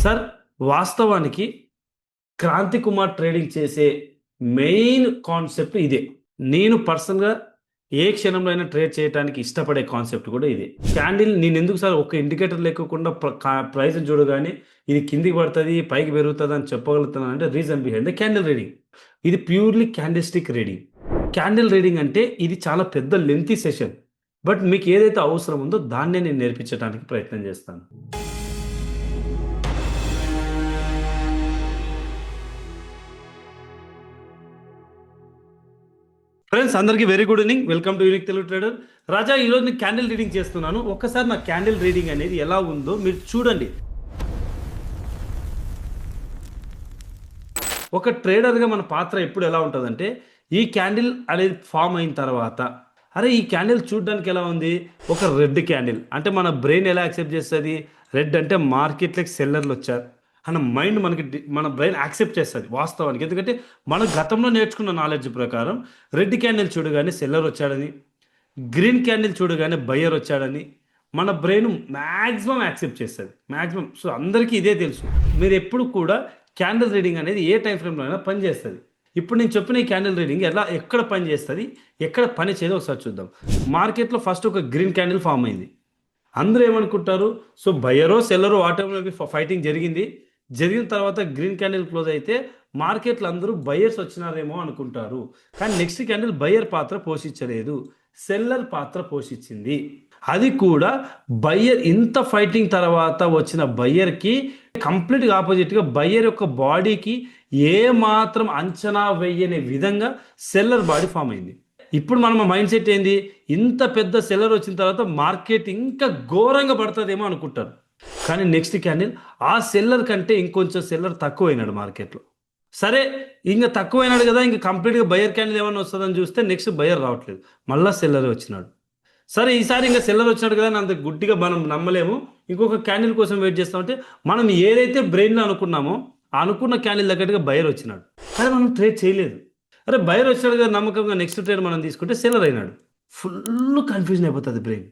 Sir వాస్తవానికి Kranti Kumar trading చేసే main concept ఇదే. నేను పర్సనల్‌గా ఏ క్షణంలో అయినా ట్రేడ్ చేయటానికి ఇష్టపడే కాన్సెప్ట్ కూడా ఇదే. క్యాండిల్ నేనెందుకు సార్ ఒక ఇండికేటర్ లేకోకుండా ప్రైస్‌ని చూడగానే ఇది కిందికి పడతది, పైకి పెరుగుతదని చెప్పగలుగుతున్నానంటే reason behind the candle reading. ఇది purely candlestick reading. Candle reading అంటే ఇది చాలా పెద్ద లెంగ్తీ సెషన్. బట్ మీకు ఏదైతే అవసరం ఉందో దాన్నే నేను నేర్పించడానికి ప్రయత్నం చేస్తాను. ఫ్రెండ్స్ అందరికీ very good evening. Welcome to unique Telugu trader. Raja, ఈరోజు నేను క్యాండిల్ రీడింగ్ చేస్తున్నాను. ఒక్కసారి నా క్యాండిల్ రీడింగ్ అనేది ఎలా ఉందో మీరు చూడండి. ఒక ట్రేడర్గా మన పాత్ర ఎప్పుడు ఎలా ఉంటుందంటే, ఈ క్యాండిల్ అనేది ఫామ్ అయిన తర్వాత అరే ఈ క్యాండిల్ చూడడానికి ఎలా ఉంది, ఒక రెడ్ క్యాండిల్ అంటే మన బ్రెయిన్ ఎలా యాక్సెప్ట్ చేస్తుంది, రెడ్ అంటే మార్కెట్లోకి సెల్లర్లు వచ్చారు అన్న మైండ్ మన బ్రెయిన్ యాక్సెప్ట్ చేస్తుంది వాస్తవానికి. ఎందుకంటే మన గతంలో నేర్చుకున్న నాలెడ్జ్ ప్రకారం రెడ్ క్యాండిల్ చూడగానే సెల్లర్ వచ్చాడని, గ్రీన్ క్యాండిల్ చూడగానే బయ్యర్ వచ్చాడని మన బ్రెయిన్ మ్యాక్సిమం యాక్సెప్ట్ చేస్తుంది మ్యాక్సిమం. సో అందరికీ ఇదే తెలుసు. మీరు ఎప్పుడు కూడా క్యాండిల్ రీడింగ్ అనేది ఏ టైం ఫ్రేమ్లో అయినా పనిచేస్తుంది. ఇప్పుడు నేను చెప్పిన ఈ క్యాండిల్ రీడింగ్ ఎక్కడ పని చేస్తుంది, ఎక్కడ పని చేయదో ఒకసారి చూద్దాం. మార్కెట్లో ఫస్ట్ ఒక గ్రీన్ క్యాండిల్ ఫామ్ అయింది. అందరూ ఏమనుకుంటారు, సో బయ్యరో సెల్లరో వాటెవర్ ఫైటింగ్ జరిగిన తర్వాత గ్రీన్ క్యాండిల్ క్లోజ్ అయితే మార్కెట్లో అందరూ బయ్యర్స్ వచ్చినారేమో అనుకుంటారు. కానీ నెక్స్ట్ క్యాండిల్ బయ్యర్ పాత్ర పోషించలేదు, సెల్లర్ పాత్ర పోషించింది. అది కూడా బయ్యర్ ఇంత ఫైటింగ్ తర్వాత వచ్చిన బయ్యర్కి కంప్లీట్గా ఆపోజిట్గా బయ్యర్ యొక్క బాడీకి ఏ మాత్రం అంచనా వేయని విధంగా సెల్లర్ బాడీ ఫామ్ అయింది. ఇప్పుడు మన మైండ్ సెట్ ఏంది, ఇంత పెద్ద సెల్లర్ వచ్చిన తర్వాత మార్కెట్ ఇంకా ఘోరంగా పడుతుందేమో అనుకుంటారు. కానీ నెక్స్ట్ క్యాండిల్ ఆ సెల్లర్ కంటే ఇంకొంచెం సెల్లర్ తక్కువైనాడు మార్కెట్లో. సరే ఇంకా తక్కువైనాడు కదా, ఇంకా కంప్లీట్గా బయ్యర్ క్యాండిల్ ఏమైనా వస్తుందని చూస్తే నెక్స్ట్ బయ్యర్ రావట్లేదు, మళ్ళీ సెల్లరే వచ్చినాడు. సరే ఈసారి ఇంకా సెల్లర్ వచ్చినాడు కదా అని అంత గుడ్డిగా మనం నమ్మలేము. ఇంకొక క్యాండిల్ కోసం వెయిట్ చేస్తామంటే మనం ఏదైతే బ్రెయిన్లో అనుకున్నామో అనుకున్న క్యాండిల్ దగ్గరగా బయ్యర్ వచ్చినాడు, కానీ మనం ట్రేడ్ చేయలేదు. అరే బయ్యర్ వచ్చినాడు కదా నమ్మకంగా నెక్స్ట్ ట్రేడ్ మనం తీసుకుంటే సెల్లర్ అయినాడు. ఫుల్ కన్ఫ్యూజన్ అయిపోతుంది బ్రెయిన్.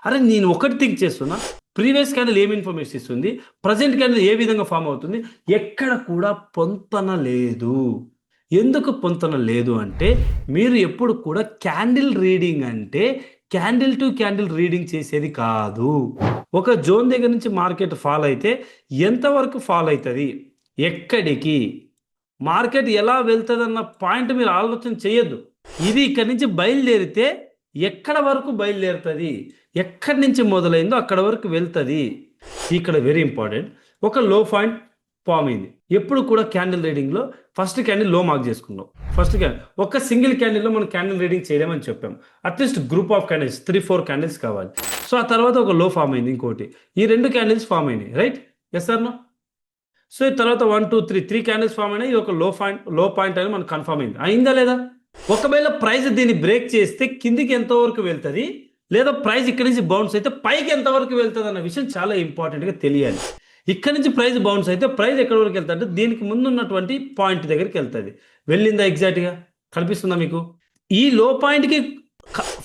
అరే నేను ఒకటి థింక్ చేస్తున్నా, ప్రీవియస్ క్యాండిల్ ఏమి ఇన్ఫర్మేషన్ ఇస్తుంది, ప్రజెంట్ క్యాండిల్ ఏ విధంగా ఫామ్ అవుతుంది, ఎక్కడ కూడా పొంతన లేదు. ఎందుకు పొంతన లేదు అంటే, మీరు ఎప్పుడు కూడా క్యాండిల్ రీడింగ్ అంటే క్యాండిల్ టు క్యాండిల్ రీడింగ్ చేసేది కాదు. ఒక జోన్ దగ్గర నుంచి మార్కెట్ ఫాల్ అయితే ఎంతవరకు ఫాల్ అవుతుంది, ఎక్కడికి మార్కెట్ ఎలా వెళ్తుంది అన్న పాయింట్ మీరు ఆలోచన చేయొద్దు. ఇది ఇక్కడి నుంచి బయలుదేరితే ఎక్కడ వరకు బయలుదేరుతుంది, ఎక్కడి నుంచి మొదలైందో అక్కడ వరకు వెళ్తుంది. ఇక్కడ వెరీ ఇంపార్టెంట్. ఒక లో పాయింట్ ఫామ్ అయింది. ఎప్పుడు కూడా క్యాండిల్ రీడింగ్లో ఫస్ట్ క్యాండిల్ లో మార్క్ చేసుకున్నాం. ఫస్ట్ క్యాండిల్ ఒక సింగిల్ క్యాండిల్లో మనం క్యాండిల్ రీడింగ్ చేయలేమని చెప్పాం. At least group of candles 3-4 candles కావాలి. సో ఆ తర్వాత ఒక లో ఫామ్ అయింది, ఇంకోటి ఈ 2 క్యాండిల్స్ ఫామ్ అయినాయి, right? Yes sir no? So ఈ తర్వాత 1 2 3 క్యాండిల్స్ ఫామ్ అయినాయి. ఇది ఒక లో పాయింట్ అని మనకు కన్ఫర్మ్ అయిందా లేదా? ఒకవేళ ప్రైస్ దీన్ని బ్రేక్ చేస్తే కిందికి ఎంతవరకు వెళ్తుంది, లేదా ప్రైస్ ఇక్కడి నుంచి బౌన్స్ అయితే పైకి ఎంతవరకు వెళ్తుంది అన్న విషయం చాలా ఇంపార్టెంట్గా తెలియాలి. ఇక్కడ నుంచి ప్రైస్ బౌన్స్ అయితే ప్రైస్ ఎక్కడి వరకు వెళ్తుంది అంటే దీనికి ముందు ఉన్నటువంటి పాయింట్ దగ్గరికి వెళ్తుంది. వెళ్ళిందా? ఎగ్జాక్ట్గా కనిపిస్తుందా మీకు? ఈ లో పాయింట్కి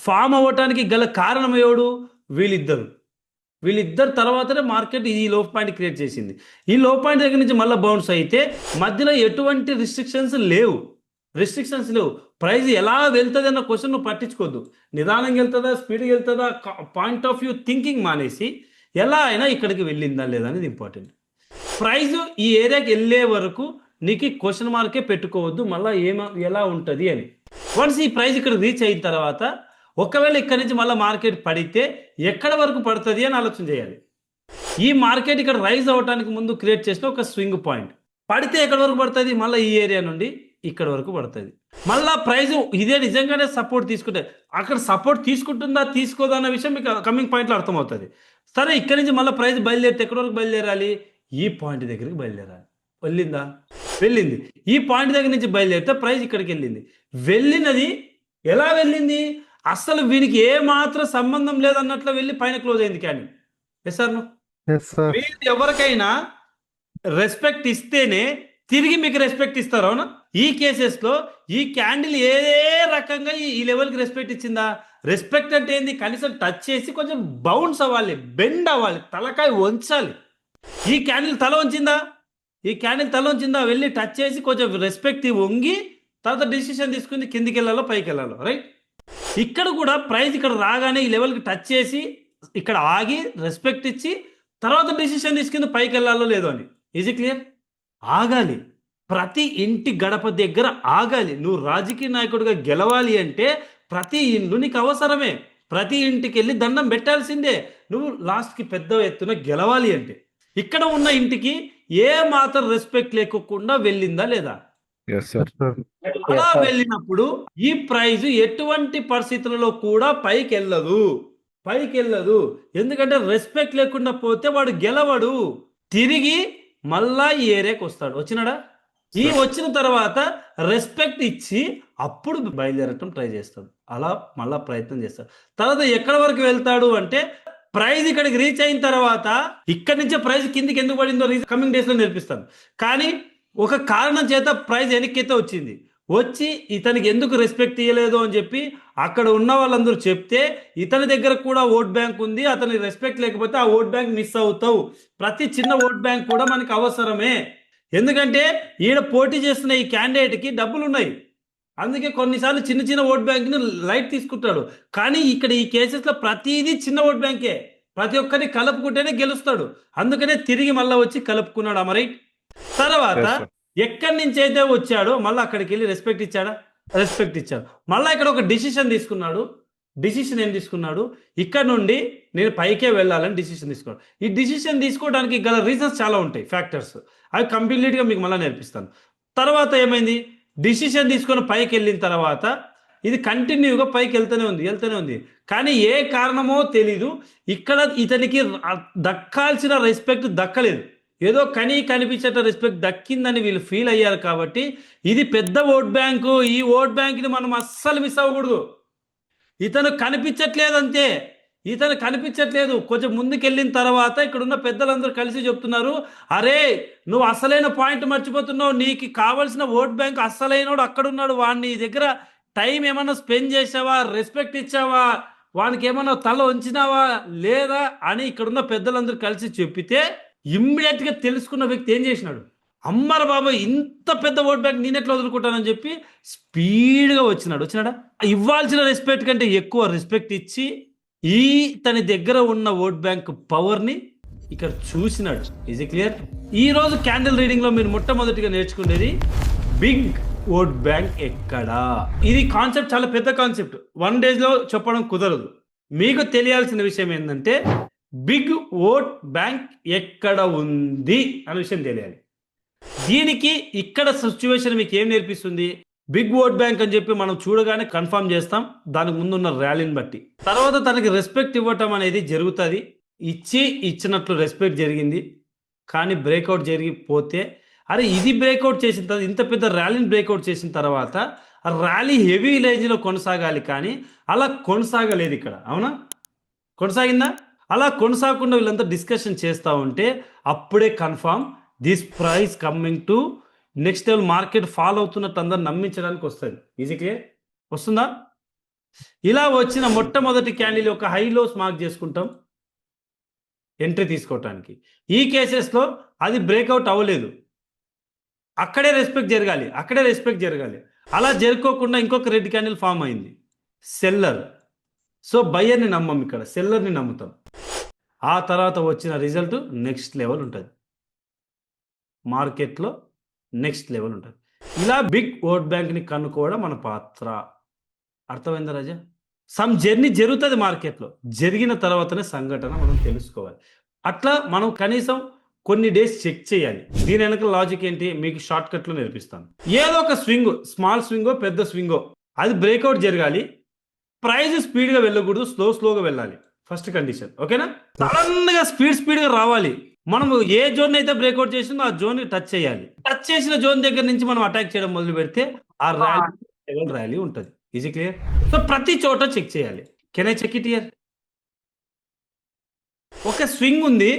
ఫామ్ అవ్వటానికి గల కారణం ఎవడు? వీళ్ళిద్దరు తర్వాతనే మార్కెట్ ఈ లో పాయింట్ క్రియేట్ చేసింది. ఈ లో పాయింట్ దగ్గర నుంచి మళ్ళీ బౌన్స్ అయితే మధ్యలో ఎటువంటి రిస్ట్రిక్షన్స్ లేవు. ప్రైస్ ఎలా వెళ్తుంది అన్న క్వశ్చన్ నువ్వు పట్టించుకోవద్దు. నిదానంగా వెళ్తుందా, స్పీడ్గా వెళ్తుందా, పాయింట్ ఆఫ్ వ్యూ థింకింగ్ మానేసి ఎలా అయినా ఇక్కడికి వెళ్ళిందా లేదా అనేది ఇంపార్టెంట్. ప్రైస్ ఈ ఏరియాకి వెళ్ళే వరకు నీకు క్వశ్చన్ మార్కే పెట్టుకోవద్దు మళ్ళీ ఎలా ఉంటుంది అని. వన్స్ ఈ ప్రైస్ ఇక్కడ రీచ్ అయిన తర్వాత ఒకవేళ ఇక్కడి నుంచి మళ్ళీ మార్కెట్ పడితే ఎక్కడ వరకు పడుతుంది అని ఆలోచన చేయాలి. ఈ మార్కెట్ ఇక్కడ రైజ్ అవ్వడానికి ముందు క్రియేట్ చేసిన ఒక స్వింగ్ పాయింట్, పడితే ఎక్కడి వరకు పడుతుంది, మళ్ళీ ఈ ఏరియా నుండి ఇక్కడ వరకు పడుతుంది. మళ్ళీ ప్రైస్ ఇదే నిజంగానే సపోర్ట్ తీసుకుంటే అక్కడ సపోర్ట్ తీసుకుంటుందా తీసుకోదా అన్న విషయం మీకు కమింగ్ పాయింట్లో అర్థమవుతుంది. సరే ఇక్కడ నుంచి మళ్ళీ ప్రైస్ బయలుదేరితే ఎక్కడి వరకు బయలుదేరాలి, ఈ పాయింట్ దగ్గరికి బయలుదేరాలి. వెళ్ళింది. ఈ పాయింట్ దగ్గర నుంచి బయలుదేరితే ప్రైస్ ఇక్కడికి వెళ్ళినది ఎలా వెళ్ళింది, అసలు వీరికి ఏ మాత్రం సంబంధం లేదన్నట్లు వెళ్ళి పైన క్లోజ్ అయింది క్యాండిల్. Yes sir no? మీరు ఎవరికైనా రెస్పెక్ట్ ఇస్తేనే తిరిగి మీకు రెస్పెక్ట్ ఇస్తారు, అవునా? ఈ కేసెస్లో ఈ క్యాండిల్ ఏ రకంగా ఈ లెవెల్కి రెస్పెక్ట్ ఇచ్చిందా? రెస్పెక్ట్ అంటే ఏంది, కనీసం టచ్ చేసి కొంచెం బౌన్స్ అవ్వాలి, బెండ్ అవ్వాలి, తలకాయ వంచాలి. ఈ క్యాండిల్ తల వంచిందా? ఈ క్యాండిల్ తల వంచిందా? వెళ్ళి టచ్ చేసి కొంచెం రెస్పెక్ట్ వంగి తర్వాత డిసిషన్ తీసుకుంది కిందికి వెళ్ళాలో పైకి వెళ్ళాలో, రైట్? ఇక్కడ కూడా ప్రైస్ ఇక్కడ రాగానే ఈ లెవెల్కి టచ్ చేసి ఇక్కడ ఆగి రెస్పెక్ట్ ఇచ్చి తర్వాత డిసిషన్ తీసుకుంది పైకి వెళ్ళాలో లేదో అని. Is clear? ఆగాలి. ప్రతి ఇంటి గడప దగ్గర ఆగాలి. నువ్వు రాజకీయ నాయకుడిగా గెలవాలి అంటే ప్రతి ఇల్లు నీకు అవసరమే. ప్రతి ఇంటికి వెళ్ళి దండం పెట్టాల్సిందే నువ్వు లాస్ట్కి పెద్ద ఎత్తున గెలవాలి అంటే. ఇక్కడ ఉన్న ఇంటికి ఏ మాత్రం రెస్పెక్ట్ లేకోకుండా వెళ్ళిందా లేదా? అలా వెళ్ళినప్పుడు ఈ ప్రైజ్ ఎటువంటి పరిస్థితులలో కూడా పైకి వెళ్ళదు. ఎందుకంటే రెస్పెక్ట్ లేకుండా పోతే వాడు గెలవడు, తిరిగి మళ్ళా ఈ ఏరియాకి వస్తాడు. వచ్చినాడా? ఈ వచ్చిన తర్వాత రెస్పెక్ట్ ఇచ్చి అప్పుడు బయలుదేరటం ట్రై చేస్తాడు. అలా మళ్ళా ప్రయత్నం చేస్తాడు. తర్వాత ఎక్కడి వరకు వెళ్తాడు అంటే ప్రైజ్ ఇక్కడికి రీచ్ అయిన తర్వాత ఇక్కడి నుంచే ప్రైజ్ కిందికి ఎందుకు పడిందో కమింగ్ డేస్ లో నేర్పిస్తాను. కానీ ఒక కారణం చేత ప్రైజ్ వెనక్కితే వచ్చి ఇతనికి ఎందుకు రెస్పెక్ట్ ఇవ్వలేదు అని చెప్పి అక్కడ ఉన్న వాళ్ళందరూ చెప్తే ఇతని దగ్గర కూడా ఓట్ బ్యాంక్ ఉంది, అతనికి రెస్పెక్ట్ లేకపోతే ఆ ఓట్ బ్యాంక్ మిస్ అవుతావు. ప్రతి చిన్న ఓట్ బ్యాంక్ కూడా మనకి అవసరమే. ఎందుకంటే ఈడ పోటీ చేస్తున్న ఈ క్యాండిడేట్కి డబ్బులు ఉన్నాయి, అందుకే కొన్నిసార్లు చిన్న చిన్న ఓట్ బ్యాంక్ని లైట్ తీసుకుంటాడు. కానీ ఇక్కడ ఈ కేసెస్లో ప్రతిదీ చిన్న ఓట్ బ్యాంకే, ప్రతి ఒక్కరిని కలుపుకుంటేనే గెలుస్తాడు. అందుకనే తిరిగి మళ్ళీ వచ్చి కలుపుకున్నాడు. రైట్? తర్వాత ఎక్కడి నుంచి అయితే వచ్చాడో మళ్ళీ అక్కడికి వెళ్ళి రెస్పెక్ట్ ఇచ్చాడా? రెస్పెక్ట్ ఇచ్చాడు. మళ్ళీ ఇక్కడ ఒక డిసిషన్ తీసుకున్నాడు. డిసిషన్ ఏం తీసుకున్నాడు? ఇక్కడ నుండి నేను పైకే వెళ్ళాలని డిసిషన్ తీసుకున్నాడు. ఈ డిసిషన్ తీసుకోవడానికి గల రీజన్స్ చాలా ఉంటాయి, ఫ్యాక్టర్స్. అవి కంప్లీట్గా మీకు మళ్ళీ నేర్పిస్తాను. తర్వాత ఏమైంది? డిసిషన్ తీసుకొని పైకి వెళ్ళిన తర్వాత ఇది కంటిన్యూగా పైకి వెళ్తూనే ఉంది. కానీ ఏ కారణమో తెలీదు ఇక్కడ ఇతనికి దక్కాల్సిన రెస్పెక్ట్ దక్కలేదు. ఏదో కనిపించేట రెస్పెక్ట్ దక్కిందని వీళ్ళు ఫీల్ అయ్యారు. కాబట్టి ఇది పెద్ద ఓట్ బ్యాంకు, ఈ ఓట్ బ్యాంక్ని మనం అస్సలు మిస్ అవ్వకూడదు. ఇతను కనిపించట్లేదు అంతే, ఇతను కనిపించట్లేదు. కొంచెం ముందుకెళ్ళిన తర్వాత ఇక్కడున్న పెద్దలందరూ కలిసి చెప్తున్నారు, అరే నువ్వు అసలైన పాయింట్ మర్చిపోతున్నావు, నీకు కావాల్సిన ఓట్ బ్యాంక్ అస్సలైనోడు అక్కడున్నాడు, వాడిని దగ్గర టైం ఏమన్నా స్పెండ్ చేసావా, రెస్పెక్ట్ ఇచ్చావా, వానికి ఏమన్నా తల ఉంచినావా లేదా అని ఇక్కడున్న పెద్దలందరూ కలిసి చెప్పితే ఇమ్మీడియట్గా తెలుసుకున్న వ్యక్తి ఏం చేసినాడు? అమ్మర బాబాయ్ ఇంత పెద్ద ఓట్ బ్యాంక్ నేను ఎట్లా వదులుకుంటానని చెప్పి స్పీడ్గా వచ్చినాడా? ఇవ్వాల్సిన రెస్పెక్ట్ కంటే ఎక్కువ రెస్పెక్ట్ ఇచ్చి తన దగ్గర ఉన్న ఓట్ బ్యాంక్ పవర్ని ఇక్కడ చూసినాడు. Is clear? ఈ రోజు క్యాండిల్ రీడింగ్ లో మీరు మొట్టమొదటిగా నేర్చుకునేది బిగ్ ఓట్ బ్యాంక్ ఎక్కడా. ఇది కాన్సెప్ట్ చాలా పెద్ద కాన్సెప్ట్, 1 days లో చెప్పడం కుదరదు. మీకు తెలియాల్సిన విషయం ఏంటంటే బిగ్ ఓట్ బ్యాంక్ ఎక్కడ ఉంది అనే విషయం తెలియాలి. దీనికి ఇక్కడ సిచ్యువేషన్ మీకు ఏం నేర్పిస్తుంది? బిగ్ ఓట్ బ్యాంక్ అని చెప్పి మనం చూడగానే కన్ఫర్మ్ చేస్తాం దానికి ముందున్న ర్యాలీని బట్టి. తర్వాత తనకి రెస్పెక్ట్ ఇవ్వటం అనేది జరుగుతుంది. ఇచ్చినట్లు రెస్పెక్ట్ జరిగింది. కానీ బ్రేక్అవుట్ జరిగిపోతే అరే ఇది బ్రేక్అవుట్ చేసిన తర్వాత ఇంత పెద్ద ర్యాలీని బ్రేక్అవుట్ చేసిన తర్వాత ఆ ర్యాలీ హెవీ రేంజ్లో కొనసాగాలి, కానీ అలా కొనసాగలేదు ఇక్కడ. అవునా? కొనసాగిందా? అలా కొనసాగకుండా వీళ్ళంతా డిస్కషన్ చేస్తూ ఉంటే అప్పుడే confirm this price coming to next level, market follow అవుతున్నట్టు అందరు నమ్మించడానికి వస్తుంది. Easy clear? వస్తుందా? ఇలా వచ్చిన మొట్టమొదటి క్యాండిల్ యొక్క హై లోస్ మార్క్ చేసుకుంటాం ఎంట్రీ తీసుకోవటానికి. ఈ కేసెస్లో అది బ్రేక్అవుట్ అవ్వలేదు, అక్కడే రెస్పెక్ట్ జరగాలి. అలా జరుపుకోకుండా ఇంకొక రెడ్ క్యాండిల్ ఫామ్ అయింది, సెల్లర్. సో బయ్యర్ని నమ్మం, ఇక్కడ సెల్లర్ని నమ్ముతాం. ఆ తర్వాత వచ్చిన రిజల్ట్ నెక్స్ట్ లెవెల్ ఉంటుంది, మార్కెట్లో నెక్స్ట్ లెవెల్ ఉంటుంది. ఇలా బిగ్ ఓట్ బ్యాంక్ని కనుక్కోవడం మన పాత్ర. అర్థమైందా రాజా? సమ్ జర్నీ జరుగుతుంది మార్కెట్లో, జరిగిన తర్వాతనే సంఘటన మనం తెలుసుకోవాలి. అట్లా మనం కనీసం కొన్ని డేస్ చెక్ చేయాలి. దీని వెనక లాజిక్ ఏంటి మీకు షార్ట్ కట్లో నేర్పిస్తాను. ఏదో ఒక స్వింగ్, స్మాల్ స్వింగో పెద్ద స్వింగో, అది బ్రేక్అవుట్ జరగాలి. ప్రైజ్ స్పీడ్గా వెళ్ళకూడదు, స్లోగా వెళ్ళాలి. ఫస్ట్ కండిషన్, ఓకేనా? సడన్ గా స్పీడ్గా రావాలి. మనం ఏ జోన్ అయితే బ్రేక్అవుట్ చేసిందో ఆ జోన్ టచ్ చేయాలి. టచ్ చేసిన జోన్ దగ్గర నుంచి మనం అటాక్ చేయడం మొదలు పెడితే ఆ ర్యాలీ ఉంటుంది. Easy clear? సో ప్రతి చోట చెక్ చేయాలి. Can I check it here? ఒక స్వింగ్ ఉంది,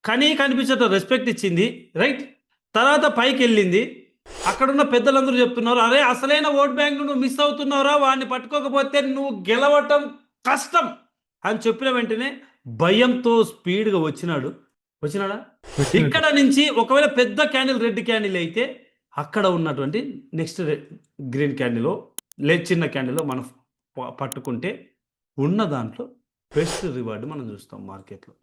కానీ కనిపించట రెస్పెక్ట్ ఇచ్చింది, రైట్? తర్వాత పైకి వెళ్ళింది. అక్కడున్న పెద్దలందరూ చెప్తున్నారు, అరే అసలైన ఓట్ బ్యాంక్ నువ్వు మిస్ అవుతున్నావురా, వాడిని పట్టుకోకపోతే నువ్వు గెలవటం కష్టం అని చెప్పిన వెంటనే భయంతో స్పీడ్గా వచ్చినాడా? వచ్చినట్టు. ఇక్కడ నుంచి ఒకవేళ పెద్ద క్యాండిల్ రెడ్ క్యాండిల్ అయితే అక్కడ ఉన్నటువంటి నెక్స్ట్ గ్రీన్ క్యాండిల్ చిన్న క్యాండిల్ మనం పట్టుకుంటే ఉన్న దాంట్లో బెస్ట్ రివార్డ్ మనం చూస్తాం మార్కెట్లో.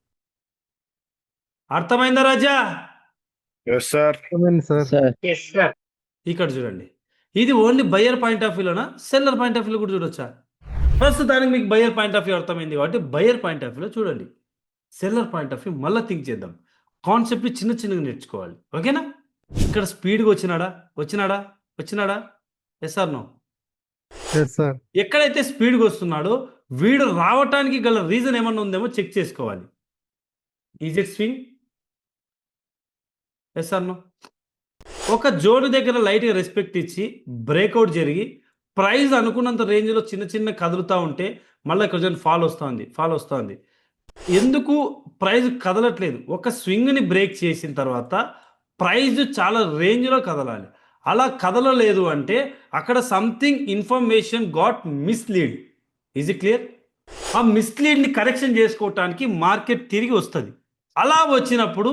అర్థమైందా రాజా? Yes sir. అర్థమైంది సార్. ఇక్కడ చూడండి, ఇది ఓన్లీ బయ్యర్ పాయింట్ ఆఫ్ వ్యూలోనా, సెల్లర్ పాయింట్ ఆఫ్ వ్యూలో కూడా చూడొచ్చా? ప్రస్తుతానికి మీకు బయ్యర్ పాయింట్ ఆఫ్ వ్యూ అర్థమైంది కాబట్టి బయ్యర్ పాయింట్ ఆఫ్ వ్యూలో చూడండి. సెల్లర్ పాయింట్ ఆఫ్ వ్యూ మళ్ళీ థింక్ చేద్దాం. కాన్సెప్ట్ చిన్నగా నేర్చుకోవాలి. ఓకేనా? ఇక్కడ స్పీడ్గా వచ్చినాడా? Yes or no? Yes sir. ఎక్కడైతే స్పీడ్గా వస్తున్నాడో వీడు రావటానికి గల రీజన్ ఏమన్నా ఉందేమో చెక్ చేసుకోవాలి. Is it swing? Yes or no? ఒక జోన్ దగ్గర లైట్గా రెస్పెక్ట్ ఇచ్చి బ్రేక్అవుట్ జరిగి ప్రైస్ అనుకున్నంత రేంజ్లో చిన్న కదులుతూ ఉంటే మళ్ళీ ఇక్కడ ఫాల్ వస్తుంది. ఎందుకు ప్రైస్ కదలట్లేదు? ఒక స్వింగ్ని బ్రేక్ చేసిన తర్వాత ప్రైస్ చాలా రేంజ్లో కదలాలి. అలా కదలలేదు అంటే అక్కడ something information got mislead. Is it clear? ఆ మిస్లీడ్ని కరెక్షన్ చేసుకోవటానికి మార్కెట్ తిరిగి వస్తుంది. అలా వచ్చినప్పుడు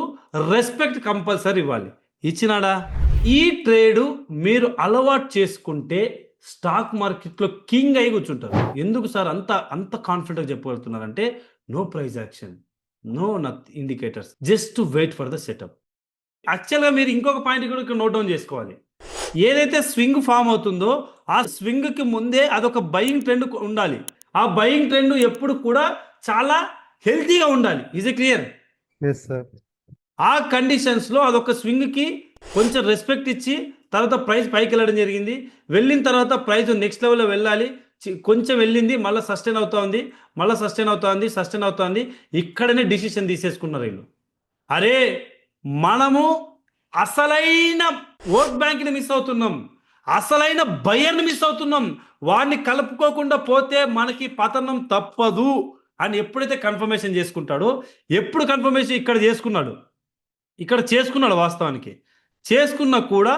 రెస్పెక్ట్ కంపల్సరీ ఇవ్వాలి. ఇచ్చినాడా? ఈ ట్రేడు మీరు అలవాటు చేసుకుంటే స్టాక్ మార్కెట్లో కింగ్ అయి కూర్చుంటారు. ఎందుకు సార్ అంత కాన్ఫిడెంట్గా చెప్పగలుగుతున్నారంటే no price action, no indicators, just wait for the setup. యాక్చువల్గా మీరు ఇంకొక పాయింట్ కూడా ఇక్కడ నోట్ డౌన్ చేసుకోవాలి. ఏదైతే స్వింగ్ ఫామ్ అవుతుందో ఆ స్వింగ్కి ముందే అదొక బయింగ్ ట్రెండ్ ఉండాలి. ఆ బయింగ్ ట్రెండ్ ఎప్పుడు కూడా చాలా హెల్తీగా ఉండాలి. Is it clear? Yes sir. ఆ కండిషన్స్లో అదొక స్వింగ్కి కొంచెం రెస్పెక్ట్ ఇచ్చి తర్వాత ప్రైస్ పైకి వెళ్ళడం జరిగింది. వెళ్ళిన తర్వాత ప్రైస్ నెక్స్ట్ లెవెల్లో వెళ్ళాలి. కొంచెం వెళ్ళింది, మళ్ళీ సస్టైన్ అవుతుంది. ఇక్కడనే డిసిషన్ తీసేసుకున్నారు వీళ్ళు. అరే మనము అసలైన ఓట్ బ్యాంక్ని మిస్ అవుతున్నాం, అసలైన బయర్ని మిస్ అవుతున్నాం. వాడిని కలుపుకోకుండా పోతే మనకి పతనం తప్పదు అని ఎప్పుడైతే కన్ఫర్మేషన్ చేసుకుంటాడో, ఎప్పుడు కన్ఫర్మేషన్ ఇక్కడ చేసుకున్నాడు వాస్తవానికి చేసుకున్నా కూడా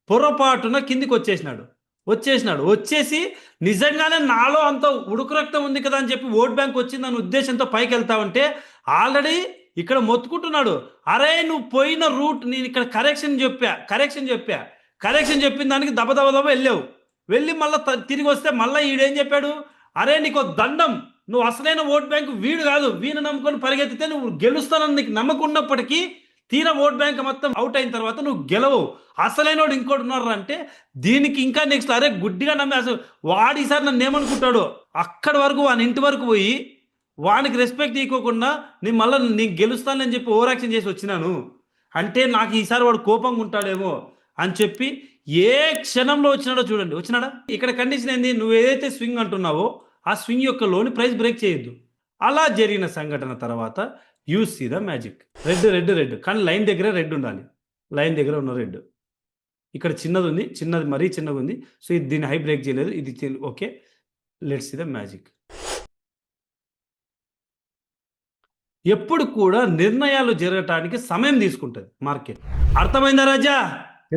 పొరపాటున కిందికి వచ్చేసి నిజంగానే నాలో అంత ఉడుకు రక్తం ఉంది కదా అని చెప్పి ఓట్ బ్యాంక్ వచ్చిందని ఉద్దేశంతో పైకి వెళ్తావంటే ఆల్రెడీ ఇక్కడ మొత్తుకుంటున్నాడు. అరే నువ్వు పోయిన రూట్ నేను ఇక్కడ కరెక్షన్ చెప్పిన దానికి దబ వెళ్ళి మళ్ళీ తిరిగి వస్తే మళ్ళీ ఈడేం చెప్పాడు? అరే నీకు దండం, నువ్వు అసలైన ఓట్ బ్యాంక్ వీడు కాదు, వీణు నమ్ముకొని పరిగెత్తితే నువ్వు గెలుస్తానని నీకు నమ్మకం ఉన్నప్పటికీ తీరా ఓట్ బ్యాంక్ మొత్తం అవుట్ అయిన తర్వాత నువ్వు గెలవు. అసలైన వాడు ఇంకోటి ఉన్నారు అంటే దీనికి ఇంకా నెక్స్ట్ అరే గుడ్డిగా నమ్మి అసలు వాడు ఈసారి నన్ను ఏమనుకుంటాడు అక్కడి వరకు వాని ఇంటి వరకు పోయి వానికి రెస్పెక్ట్ ఇవ్వకుండా నేను గెలుస్తానని చెప్పి ఓవర్ యాక్షన్ చేసి వచ్చినాను అంటే నాకు ఈసారి వాడు కోపంగా ఉంటాడేమో అని చెప్పి ఏ క్షణంలో వచ్చినాడా? ఇక్కడ కండిషన్ ఏంది? నువ్వు ఏదైతే స్వింగ్ అంటున్నావో ఆ స్వింగ్ యొక్క లోని ప్రైస్ బ్రేక్ చేయొద్దు. అలా జరిగిన సంఘటన తర్వాత you see the magic. Red కానీ లైన్ దగ్గర రెడ్ ఉండాలి. లైన్ దగ్గర ఉన్న రెడ్ ఇక్కడ చిన్నది మరీ చిన్నగా ఉంది. సో ఇది దీన్ని హై బ్రేక్ చేయలేదు, ఇది okay. Let's see the magic. ఎప్పుడు కూడా నిర్ణయాలు జరగటానికి సమయం తీసుకుంటుంది మార్కెట్. అర్థమైందా Raja?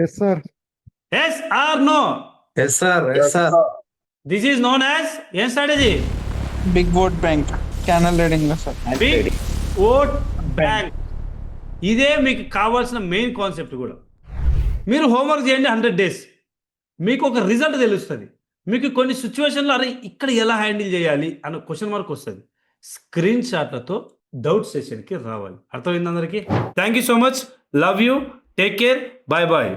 Yes sir. Yes or no? Yes sir. This is known as ఏం strategy? Big oat bank candle reading sir. Big oat bank. ఇదే మీకు కావాల్సిన మెయిన్ కాన్సెప్ట్ కూడా. మీరు హోంవర్క్ చేయండి 100 days, మీకు ఒక రిజల్ట్ తెలుస్తుంది. మీకు కొన్ని సిచ్యువేషన్లో అరే ఇక్కడ ఎలా హ్యాండిల్ చేయాలి అన్న క్వశ్చన్ మార్క్ వస్తుంది. స్క్రీన్ షాట్లతో డౌట్ సెషన్కి రావాలి. అర్థమైంది అందరికీ? Thank you so much. Love you. Take care. Bye.